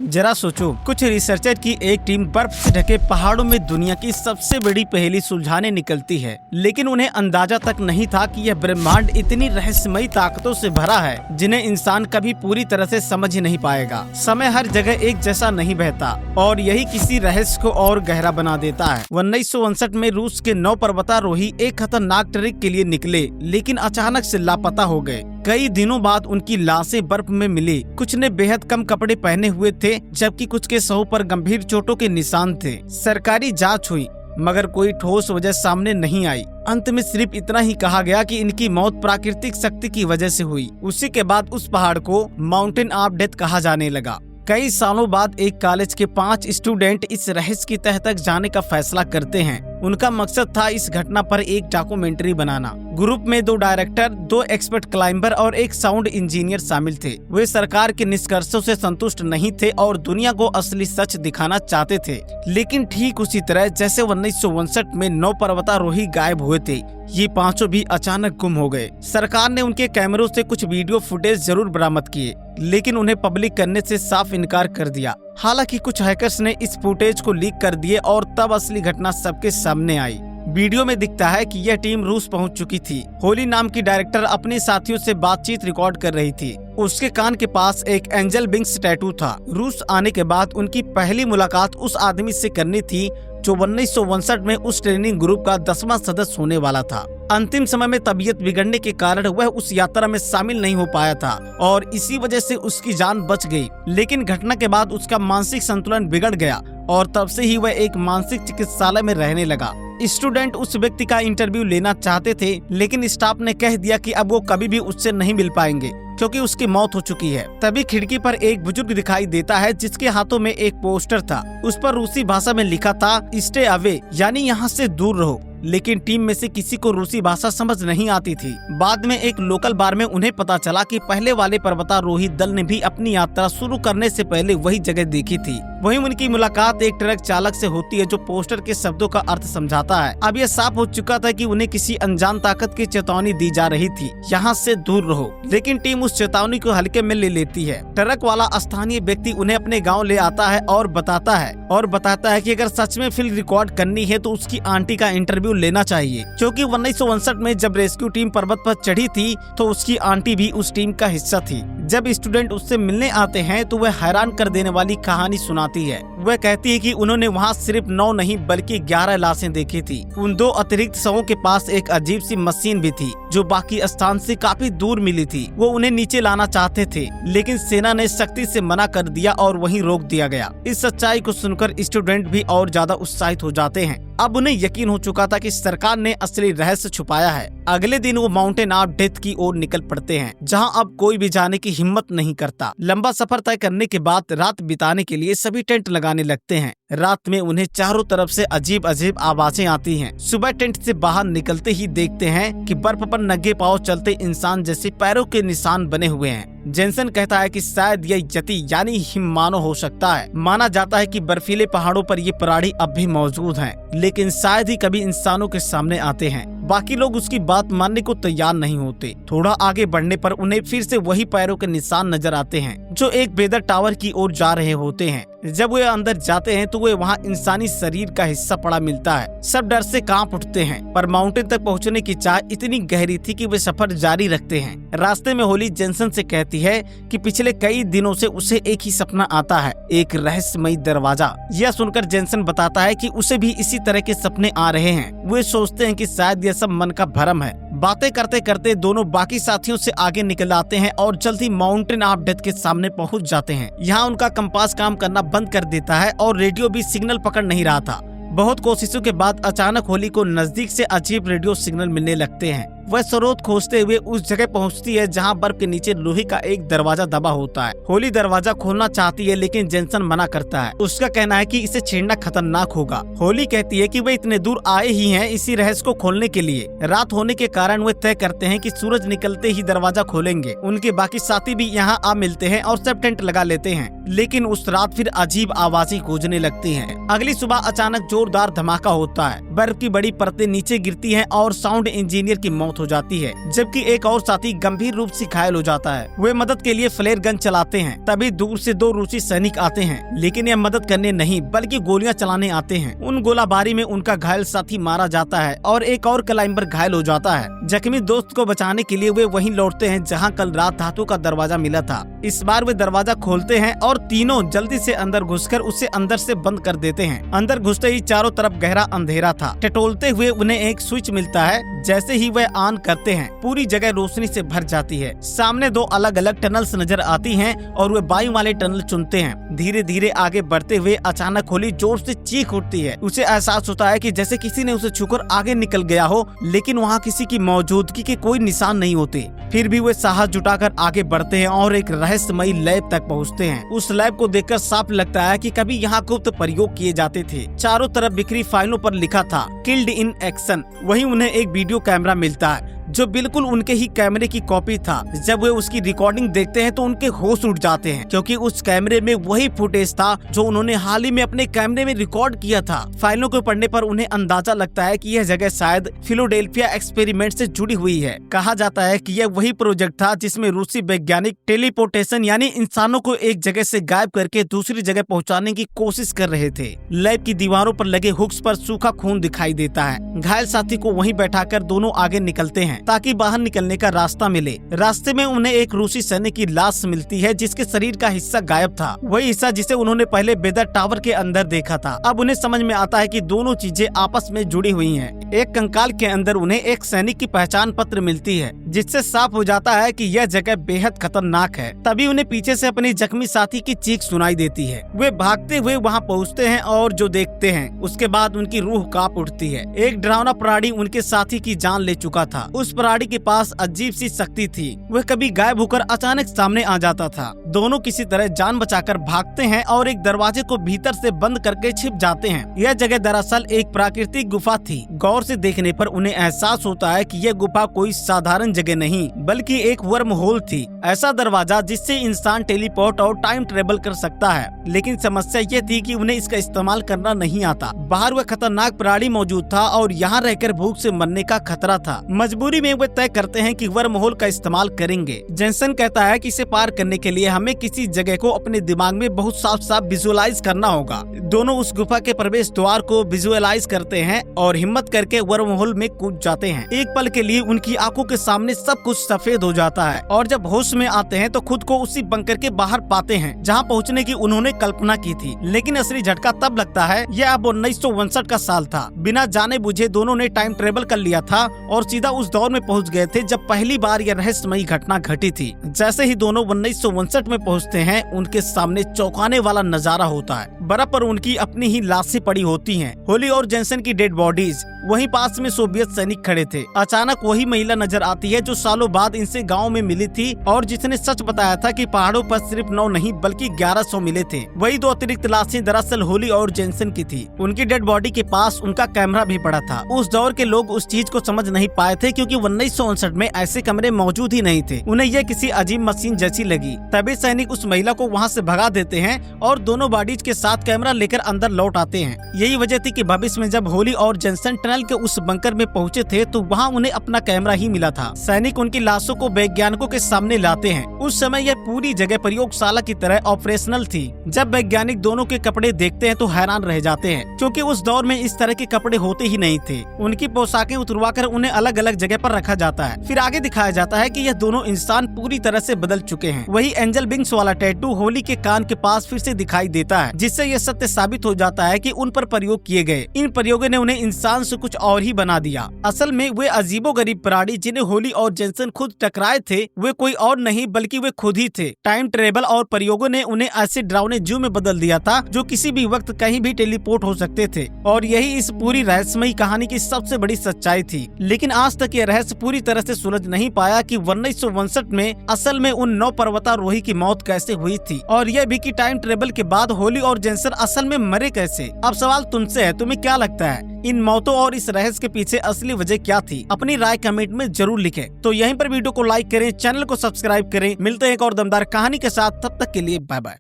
जरा सोचो, कुछ रिसर्चर की एक टीम बर्फ से ढके पहाड़ों में दुनिया की सबसे बड़ी पहेली सुलझाने निकलती है, लेकिन उन्हें अंदाजा तक नहीं था कि यह ब्रह्मांड इतनी रहस्यमयी ताकतों से भरा है जिन्हें इंसान कभी पूरी तरह से समझ ही नहीं पाएगा। समय हर जगह एक जैसा नहीं बहता और यही किसी रहस्य को और गहरा बना देता है। 1959 में रूस के 9 पर्वतारोही एक खतरनाक ट्रिक के लिए निकले, लेकिन अचानक से लापता हो गए। कई दिनों बाद उनकी लाशें बर्फ में मिली। कुछ ने बेहद कम कपड़े पहने हुए थे, जबकि कुछ के शव पर गंभीर चोटों के निशान थे। सरकारी जांच हुई, मगर कोई ठोस वजह सामने नहीं आई। अंत में सिर्फ इतना ही कहा गया कि इनकी मौत प्राकृतिक शक्ति की वजह से हुई। उसी के बाद उस पहाड़ को माउंटेन ऑफ डेथ कहा जाने लगा। कई सालों बाद एक कॉलेज के 5 स्टूडेंट इस रहस्य की तह तक जाने का फैसला करते हैं। उनका मकसद था इस घटना पर एक डॉक्यूमेंट्री बनाना। ग्रुप में 2 डायरेक्टर, 2 एक्सपर्ट क्लाइंबर और 1 साउंड इंजीनियर शामिल थे। वे सरकार के निष्कर्षों से संतुष्ट नहीं थे और दुनिया को असली सच दिखाना चाहते थे। लेकिन ठीक उसी तरह जैसे 1959 में 9 पर्वतारोही गायब हुए थे, ये 5 भी अचानक गुम हो गए। सरकार ने उनके कैमरों से कुछ वीडियो फुटेज जरूर बरामद किए, लेकिन उन्हें पब्लिक करने से साफ इनकार कर दिया। हालांकि कुछ हैकर्स ने इस फुटेज को लीक कर दिए और तब असली घटना सबके सामने आई। वीडियो में दिखता है कि यह टीम रूस पहुंच चुकी थी। होली नाम की डायरेक्टर अपने साथियों से बातचीत रिकॉर्ड कर रही थी। उसके कान के पास एक एंजल विंग्स टैटू था। रूस आने के बाद उनकी पहली मुलाकात उस आदमी से करनी थी जो 1959 में उस ट्रेनिंग ग्रुप का 10वां सदस्य होने वाला था। अंतिम समय में तबीयत बिगड़ने के कारण वह उस यात्रा में शामिल नहीं हो पाया था और इसी वजह से उसकी जान बच गई। लेकिन घटना के बाद उसका मानसिक संतुलन बिगड़ गया और तब से ही वह एक मानसिक चिकित्सालय में रहने लगा। स्टूडेंट उस व्यक्ति का इंटरव्यू लेना चाहते थे, लेकिन स्टाफ ने कह दिया कि अब वो कभी भी उससे नहीं मिल पाएंगे क्योंकि उसकी मौत हो चुकी है। तभी खिड़की पर एक बुजुर्ग दिखाई देता है जिसके हाथों में एक पोस्टर था। उस पर रूसी भाषा में लिखा था स्टे अवे, यानी यहाँ से दूर रहो। लेकिन टीम में से किसी को रूसी भाषा समझ नहीं आती थी। बाद में एक लोकल बार में उन्हें पता चला कि पहले वाले पर्वतारोही दल ने भी अपनी यात्रा शुरू करने से पहले वही जगह देखी थी। वहीं उनकी मुलाकात एक ट्रक चालक से होती है जो पोस्टर के शब्दों का अर्थ समझाता है। अब यह साफ हो चुका था कि उन्हें किसी अनजान ताकत की चेतावनी दी जा रही थी, यहाँ से दूर रहो। लेकिन टीम उस चेतावनी को हल्के में ले लेती है। ट्रक वाला स्थानीय व्यक्ति उन्हें अपने गाँव ले आता है और बताता है कि अगर सच में फिल्म रिकॉर्ड करनी है तो उसकी आंटी का इंटरव्यू लेना चाहिए, क्योंकि 1959 में जब रेस्क्यू टीम पर्वत पर चढ़ी थी तो उसकी आंटी भी उस टीम का हिस्सा थी। जब स्टूडेंट उससे मिलने आते हैं तो वह हैरान कर देने वाली कहानी सुनाती है। वह कहती है कि उन्होंने वहाँ सिर्फ 9 नहीं बल्कि 11 लाशें देखी थी। उन 2 अतिरिक्त शवों के पास एक अजीब सी मशीन भी थी जो बाकी स्थान से काफी दूर मिली थी। वो उन्हें नीचे लाना चाहते थे, लेकिन सेना ने सख्ती से मना कर दिया और वहीं रोक दिया गया। इस सच्चाई को सुनकर स्टूडेंट भी और ज्यादा उत्साहित हो जाते हैं। अब उन्हें यकीन हो चुका था कि सरकार ने असली रहस्य छुपाया है। अगले दिन वो माउंटेन ऑफ डेथ की ओर निकल पड़ते हैं, जहां अब कोई भी जाने की हिम्मत नहीं करता। लंबा सफर तय करने के बाद रात बिताने के लिए सभी टेंट लगाने लगते हैं। रात में उन्हें चारों तरफ से अजीब अजीब आवाजें आती हैं। सुबह टेंट से बाहर निकलते ही देखते हैं कि बर्फ पर नंगे पांव चलते इंसान जैसे पैरों के निशान बने हुए हैं। जेनसन कहता है कि शायद यह यति यानी हिममानव हो सकता है। माना जाता है कि बर्फीले पहाड़ों पर ये प्राणी अब भी मौजूद हैं, लेकिन शायद ही कभी इंसानों के सामने आते हैं। बाकी लोग उसकी बात मानने को तैयार नहीं होते। थोड़ा आगे बढ़ने पर उन्हें फिर से वही पैरों के निशान नजर आते हैं जो एक वेदर टावर की ओर जा रहे होते हैं। जब वे अंदर जाते हैं तो वे वहाँ इंसानी शरीर का हिस्सा पड़ा मिलता है। सब डर से कांप उठते हैं, पर माउंटेन तक पहुँचने की चाह इतनी गहरी थी कि वे सफर जारी रखते हैं। रास्ते में होली जेनसन से कहती है कि पिछले कई दिनों से उसे एक ही सपना आता है, एक रहस्यमयी दरवाजा। यह सुनकर जेनसन बताता है कि उसे भी इसी तरह के सपने आ रहे हैं। वे सोचते हैं कि शायद यह सब मन का भ्रम है। बातें करते करते दोनों बाकी साथियों से आगे निकल आते हैं और जल्दी माउंटेन ऑफ डेथ के सामने पहुंच जाते हैं। यहाँ उनका कंपास काम करना बंद कर देता है और रेडियो भी सिग्नल पकड़ नहीं रहा था। बहुत कोशिशों के बाद अचानक होली को नजदीक से अजीब रेडियो सिग्नल मिलने लगते हैं। वह स्रोत खोजते हुए उस जगह पहुंचती है जहां बर्फ के नीचे लोहे का एक दरवाजा दबा होता है। होली दरवाजा खोलना चाहती है, लेकिन जेनसन मना करता है। उसका कहना है कि इसे छेड़ना खतरनाक होगा। होली कहती है कि वे इतने दूर आए ही हैं इसी रहस्य को खोलने के लिए। रात होने के कारण वे तय करते हैं कि सूरज निकलते ही दरवाजा खोलेंगे। उनके बाकी साथी भी यहाँ आ मिलते हैं और सब टेंट लगा लेते हैं, लेकिन उस रात फिर अजीब आवाजें गूंजने लगती हैं। अगली सुबह अचानक जोरदार धमाका होता है। बर्फ की बड़ी परतें नीचे गिरती हैं और साउंड इंजीनियर की मौत मौत हो जाती है, जबकि एक और साथी गंभीर रूप से घायल हो जाता है। वे मदद के लिए फ्लेयर गन चलाते हैं, तभी दूर से 2 रूसी सैनिक आते हैं, लेकिन यह मदद करने नहीं बल्कि गोलियां चलाने आते हैं। उन गोलाबारी में उनका घायल साथी मारा जाता है और एक और क्लाइंबर घायल हो जाता है। जख्मी दोस्त को बचाने के लिए वे वहीं लौटते हैं जहां कल रात धातु का दरवाजा मिला था। इस बार वे दरवाजा खोलते हैं और तीनों जल्दी से अंदर घुसकर उसे अंदर से बंद कर देते हैं। अंदर घुसते ही चारों तरफ गहरा अंधेरा था। टटोलते हुए उन्हें एक स्विच मिलता है, जैसे ही वह ऑन करते हैं पूरी जगह रोशनी से भर जाती है। सामने 2 अलग अलग टनल्स नजर आती हैं और वे बाई वाले टनल चुनते हैं। धीरे धीरे आगे बढ़ते हुए अचानक होली जोर से चीख उठती है। उसे एहसास होता है कि जैसे किसी ने उसे छूकर आगे निकल गया हो, लेकिन वहाँ किसी की मौजूदगी के कोई निशान नहीं होते। फिर भी वे साहस जुटाकर आगे बढ़ते हैं और एक रहस्यमयी लैब तक पहुँचते हैं। उस लैब को देखकर साफ लगता है कि कभी यहाँ गुप्त प्रयोग किए जाते थे। चारों तरफ बिखरी फाइलों पर लिखा था किल्ड इन एक्शन। वहीं उन्हें एक वीडियो कैमरा मिलता है जो बिल्कुल उनके ही कैमरे की कॉपी था। जब वे उसकी रिकॉर्डिंग देखते हैं तो उनके होश उड़ जाते हैं, क्योंकि उस कैमरे में वही फुटेज था जो उन्होंने हाल ही में अपने कैमरे में रिकॉर्ड किया था। फाइलों को पढ़ने पर उन्हें अंदाजा लगता है कि यह जगह शायद फिलाडेल्फिया एक्सपेरिमेंट से जुड़ी हुई है। कहा जाता है कि यह वही प्रोजेक्ट था जिसमें रूसी वैज्ञानिक टेलीपोर्टेशन यानी इंसानों को एक जगह से गायब करके दूसरी जगह पहुँचाने की कोशिश कर रहे थे। लैब की दीवारों पर लगे हुक्स पर सूखा खून दिखाई देता है। घायल साथी को वहीं बैठाकर दोनों आगे निकलते हैं ताकि बाहर निकलने का रास्ता मिले। रास्ते में उन्हें एक रूसी सैनिक की लाश मिलती है जिसके शरीर का हिस्सा गायब था, वही हिस्सा जिसे उन्होंने पहले बेदर टावर के अंदर देखा था। अब उन्हें समझ में आता है कि दोनों चीजें आपस में जुड़ी हुई हैं। एक कंकाल के अंदर उन्हें एक सैनिक की पहचान पत्र मिलती है, जिससे साफ हो जाता है कि यह जगह बेहद खतरनाक है। तभी उन्हें पीछे से अपनी जख्मी साथी की चीख सुनाई देती है। वे भागते हुए वहाँ पहुँचते हैं और जो देखते हैं उसके बाद उनकी रूह कांप उठती है। एक डरावना प्राणी उनके साथी की जान ले चुका था। उस प्राणी के पास अजीब सी शक्ति थी, वह कभी गायब होकर अचानक सामने आ जाता था। दोनों किसी तरह जान बचाकर भागते हैं और एक दरवाजे को भीतर से बंद करके छिप जाते हैं। यह जगह दरअसल एक प्राकृतिक गुफा थी। गौर से देखने पर उन्हें एहसास होता है कि यह गुफा कोई साधारण जगह नहीं बल्कि एक वर्म होल थी, ऐसा दरवाजा जिससे इंसान टेलीपोर्ट और टाइम ट्रेवल कर सकता है। लेकिन समस्या यह थी कि उन्हें इसका इस्तेमाल करना नहीं आता। बाहर वह खतरनाक प्राणी मौजूद था और यहाँ रहकर भूख से मरने का खतरा था। मजबूरी में वे तय करते हैं कि वर्म होल का इस्तेमाल करेंगे। जेंसन कहता है कि इसे पार करने के लिए हमें किसी जगह को अपने दिमाग में बहुत साफ साफ विजुअलाइज करना होगा। दोनों उस गुफा के प्रवेश द्वार को विजुअलाइज करते हैं और हिम्मत करके वर्म होल में कूद जाते हैं। एक पल के लिए उनकी आंखों के सामने सब कुछ सफेद हो जाता है और जब होश में आते हैं तो खुद को उसी बंकर के बाहर पाते हैं जहां पहुंचने की उन्होंने कल्पना की थी। लेकिन असली झटका तब लगता है, यह अब 1959 का साल था। बिना जाने बुझे दोनों ने टाइम ट्रेवल कर लिया था और सीधा उस दौर में पहुंच गए थे जब पहली बार यह रहस्यमयी घटना घटी थी। जैसे ही दोनों 1959 में पहुंचते हैं, उनके सामने चौंकाने वाला नजारा होता है। बर्फ पर उनकी अपनी ही लाशें पड़ी होती हैं। होली और जेंसन की डेड बॉडीज। वहीं पास में सोवियत सैनिक खड़े थे। अचानक वही महिला नजर आती है जो सालों बाद इनसे गांव में मिली थी और जिसने सच बताया था कि पहाड़ों पर सिर्फ 9 नहीं बल्कि 1100 मिले थे। वही 2 अतिरिक्त लाशें दरअसल होली और जेंसन की थी। उनकी डेड बॉडी के पास उनका कैमरा भी पड़ा था। उस दौर के लोग उस चीज को समझ नहीं पाए थे क्योंकि 1959 में ऐसे कमरे मौजूद ही नहीं थे। उन्हें यह किसी अजीब मशीन जैसी लगी। तभी सैनिक उस महिला को वहाँ से भगा देते हैं और दोनों बॉडीज के साथ कैमरा लेकर अंदर लौट आते हैं। यही वजह थी कि भविष्य में जब होली और जेंसन टनल के उस बंकर में पहुंचे थे तो वहाँ उन्हें अपना कैमरा ही मिला था। सैनिक उनकी लाशों को वैज्ञानिकों के सामने लाते हैं। उस समय यह पूरी जगह प्रयोगशाला की तरह ऑपरेशनल थी। जब वैज्ञानिक दोनों के कपड़े देखते हैं तो हैरान रह जाते हैं, क्योंकि उस दौर में इस तरह के कपड़े होते ही नहीं थे। उनकी पोशाकें उतरवाकर उन्हें अलग अलग जगह पर रखा जाता है। फिर आगे दिखाया जाता है कि यह दोनों इंसान पूरी तरह से बदल चुके हैं। वही एंजल विंग्स वाला टैटू होली के कान के पास फिर से दिखाई देता है, जिससे यह सत्य साबित हो जाता है कि उन पर प्रयोग किए गए इन प्रयोगों ने उन्हें इंसान से कुछ और ही बना दिया। असल में वे अजीबोगरीब प्राणी जिन्हें होली और जेंसन खुद टकराए थे, वे कोई और नहीं बल्कि वे खुद ही थे। टाइम ट्रेवल और प्रयोगों ने उन्हें ऐसे डरावने जीव में बदल दिया था जो किसी भी वक्त कहीं भी टेलीपोर्ट हो सकते थे। और यही इस पूरी रहस्यमयी कहानी की सबसे बड़ी सच्चाई थी। लेकिन आज तक यह रहस्य पूरी तरह से सुलझ नहीं पाया कि 1959 में असल में उन 9 पर्वतारोही की मौत कैसे हुई थी, और यह भी कि टाइम ट्रेवल के बाद होली और जेंसन असल में मरे कैसे। अब सवाल तुमसे है, तुम्हें क्या लगता है इन मौतों और इस रहस्य के पीछे असली वजह क्या थी? अपनी राय कमेंट में जरूर लिखें। तो यहीं पर वीडियो को लाइक करें, चैनल को सब्सक्राइब करें। मिलते हैं एक और दमदार कहानी के साथ, तब तक के लिए बाय बाय।